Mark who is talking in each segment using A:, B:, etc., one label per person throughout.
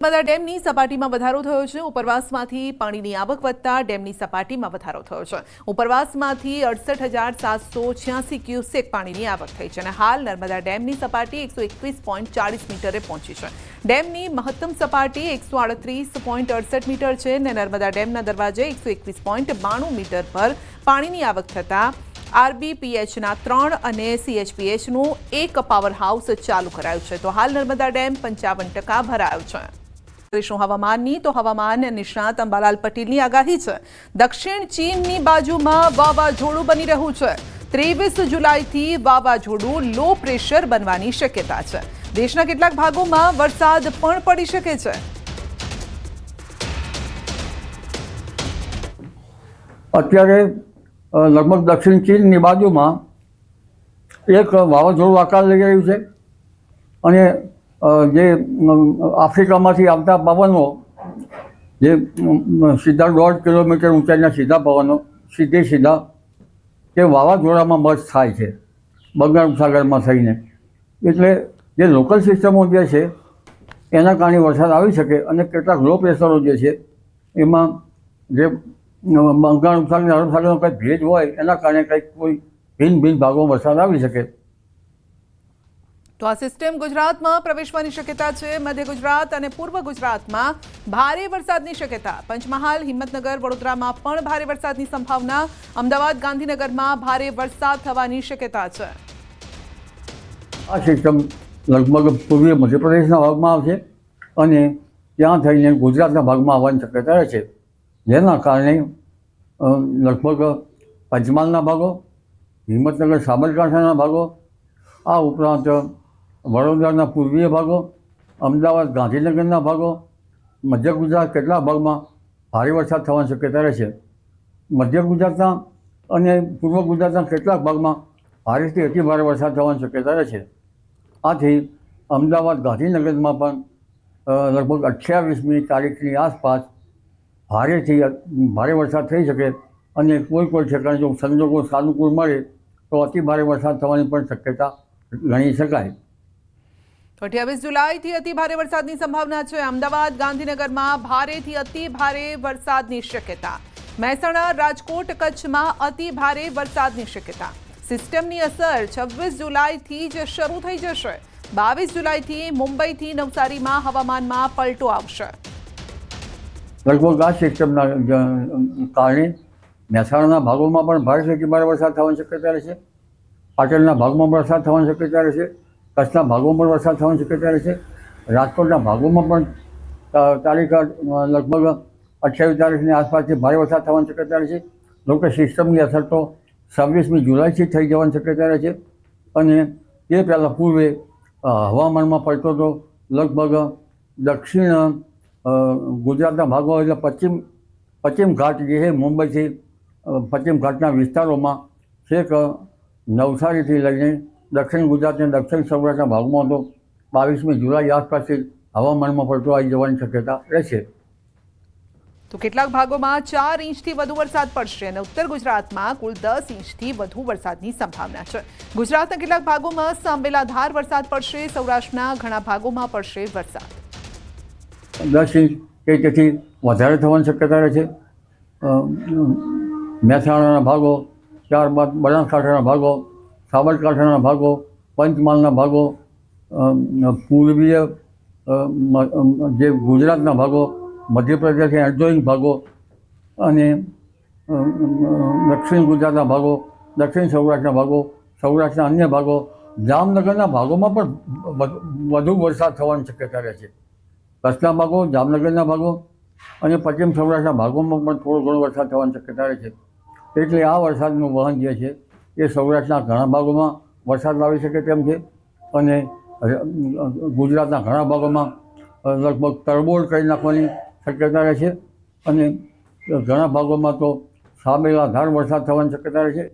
A: નર્મદા ડેમની સપાટીમાં વધારો થયો છે। ઉપરવાસમાંથી પાણીની આવક વધતા ડેમની સપાટીમાં વધારો થયો છે। ઉપરવાસમાંથી 68,786 ક્યુસેક પાણીની આવક થઈ છે અને હાલ નર્મદા ડેમની સપાટી 121.40 મીટરે પહોંચી છે। ડેમની મહત્તમ સપાટી 138.68 મીટર છે અને નર્મદા ડેમના દરવાજે 121.92 મીટર પર પાણીની આવક થતાં આરબીપીએચના 3 અને સીએચપીએચનું 1 પાવર હાઉસ ચાલુ કરાયું છે। તો હાલ નર્મદા ડેમ 55% ભરાયો છે। હવામાનની તો હવામાન નિષ્ણાત અંબાલાલ પટેલની આગાહી છે। દક્ષિણ ચીનની બાજુમાં વાવાઝોડું બની રહ્યું છે। 23 જુલાઈથી વાવાઝોડું લો પ્રેશર બનવાની શક્યતા છે। દેશના કેટલાક ભાગોમાં વરસાદ પણ પડી શકે છે।
B: અત્યારે લગભગ દક્ષિણ ચીનની બાજુમાં એક વાવાઝોડું આકાર લઈ રહ્યું છે અને જે આફ્રિકામાંથી આવતા પવનો જે સીધા 1.5 કિલોમીટર ઊંચાઈના સીધા પવનો સીધા તે વાવાઝોડામાં મર્જ થાય છે બંગાળ ઉપસાગરમાં થઈને। એટલે જે લોકલ સિસ્ટમો જે છે એના કારણે વરસાદ આવી શકે અને કેટલાક લો પ્રેશરો જે છે એમાં જે બંગાળ ઉપસાગર અરબ સાગરનો કંઈક ભેજ હોય એના કારણે કંઈક કોઈ ભિન્ન ભાગોમાં વરસાદ આવી શકે।
A: તો આ સિસ્ટમ ગુજરાતમાં પ્રવેશવાની શક્યતા છે। મધ્ય ગુજરાત અને પૂર્વ ગુજરાતમાં ભારે વરસાદની શક્યતા। પંચમહાલ, હિંમતનગર, વડોદરામાં પણ ભારે વરસાદની સંભાવના। અમદાવાદ, ગાંધીનગરમાં ભારે વરસાદ થવાની શક્યતા છે।
B: આ સિસ્ટમ લગભગ પૂર્વીય મધ્યપ્રદેશના ભાગમાં આવશે અને ત્યાં થઈને ગુજરાતના ભાગમાં આવવાની શક્યતા રહે છે, જેના કારણે લગભગ પંચમહાલના ભાગો, હિંમતનગર, સાબરકાંઠાના ભાગો, આ ઉપરાંત વડોદરાના પૂર્વીય ભાગો, અમદાવાદ, ગાંધીનગરના ભાગો, મધ્ય ગુજરાત કેટલાક ભાગમાં ભારે વરસાદ થવાની શક્યતા રહેશે। મધ્ય ગુજરાતના અને પૂર્વ ગુજરાતના કેટલાક ભાગમાં ભારેથી અતિ ભારે વરસાદ થવાની શક્યતા રહેશે। આથી અમદાવાદ, ગાંધીનગરમાં પણ લગભગ 28મી તારીખની આસપાસ ભારેથી ભારે વરસાદ થઈ શકે અને કોઈ ઠેકાણે જો સંજોગો સાનુકૂળ મળે તો અતિ ભારે વરસાદ થવાની પણ શક્યતા ગણી શકાય।
A: 28 જુલાઈથી અતિ ભારે વરસાદની સંભાવના છે। અમદાવાદ, ગાંધીનગરમાં ભારેથી અતિ ભારે વરસાદની શક્યતા। મહેસાણા, રાજકોટ, કચ્છમાં અતિ ભારે વરસાદની શક્યતા। સિસ્ટમની અસર 26 જુલાઈથી જ શરૂ થઈ જશે। 22 જુલાઈથી મુંબઈથી નવસારીમાં હવામાનમાં પલટો આવશે।
B: લગભગ આ સિસ્ટમના કારણે મહેસાણાના ભાગોમાં પણ ભારેથી ભારે વરસાદ થવાની શક્યતા રહેશે। પાટણના ભાગમાં પણ વરસાદ થવાની શક્યતા રહેશે। કચ્છના ભાગોમાં પણ વરસાદ થવાની શક્યતા રહેશે। રાજકોટના ભાગોમાં પણ તારીખ લગભગ 28 તારીખની આસપાસથી ભારે વરસાદ થવાની શક્યતા રહેશે। જોકે સિસ્ટમની અસર તો 26મી જુલાઈથી થઈ જવાની શક્યતા રહેશે અને એ પહેલાં પૂર્વે હવામાનમાં પડતો તો લગભગ દક્ષિણ ગુજરાતના ભાગો એટલે પશ્ચિમ ઘાટ જે છે મુંબઈથી પશ્ચિમ ઘાટના વિસ્તારોમાં છેક નવસારીથી લઈને દક્ષિણ ગુજરાત અને દક્ષિણ સૌરાષ્ટ્રના ભાગમાં તો 22મી જુલાઈ આસપાસથી હવામાનમાં પડતો આવી જવાની શક્યતા રહેશે।
A: તો કેટલાક ભાગોમાં 4 ઇંચથી વધુ વરસાદ પડશે અને ઉત્તર ગુજરાતમાં કુલ 10 ઇંચથી વધુ વરસાદની સંભાવના છે। ગુજરાતના કેટલાક ભાગોમાં સાંબેલાધાર વરસાદ પડશે। સૌરાષ્ટ્રના ઘણા ભાગોમાં પડશે વરસાદ।
B: 10 ઇંચ કે તેથી વધારે થવાની શક્યતા રહે છે। મહેસાણાના ભાગો, ત્યારબાદ બનાસકાંઠાના ભાગો, સાબરકાંઠાના ભાગો, પંચમહાલના ભાગો, પૂર્વીય જે ગુજરાતના ભાગો, મધ્યપ્રદેશના એડજોઇંગ ભાગો અને દક્ષિણ ગુજરાતના ભાગો, દક્ષિણ સૌરાષ્ટ્રના ભાગો, સૌરાષ્ટ્રના અન્ય ભાગો, જામનગરના ભાગોમાં પણ વધુ વરસાદ થવાની શક્યતા રહે છે। કચ્છના ભાગો, જામનગરના ભાગો અને પશ્ચિમ સૌરાષ્ટ્રના ભાગોમાં પણ થોડો ઘણો વરસાદ થવાની શક્યતા રહે છે। એટલે આ વરસાદનું વહન જે છે એ સૌરાષ્ટ્રના ઘણા ભાગોમાં વરસાદ લાવી શકે તેમ છે અને ગુજરાતના ઘણા ભાગોમાં લગભગ તરબોળ કરી નાખવાની શક્યતા રહે છે અને ઘણા ભાગોમાં તો સાબેલાધાર વરસાદ થવાની શક્યતા રહે છે।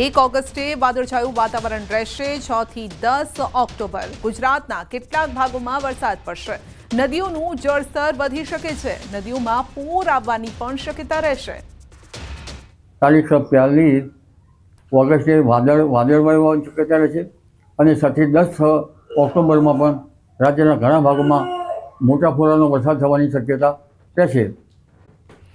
A: 1 ઓગસ્ટે વાદળછાયું વાતાવરણ રહેશે। 6 થી 10 ઓક્ટોબર ગુજરાતના કેટલાક ભાગોમાં વરસાદ પડશે। નદીઓનું જળસ્તર વધી શકે છે। નદીઓમાં પૂર આવવાની પણ શક્યતા રહેશે।
B: તારીખ 1 ઓગસ્ટે વાદળવાયુ શક્યતા રહેશે અને 7 થી 10 ઓક્ટોબરમાં પણ રાજ્યના ઘણા ભાગોમાં મોટા ફોરાનો વરસાદ થવાની શક્યતા રહેશે.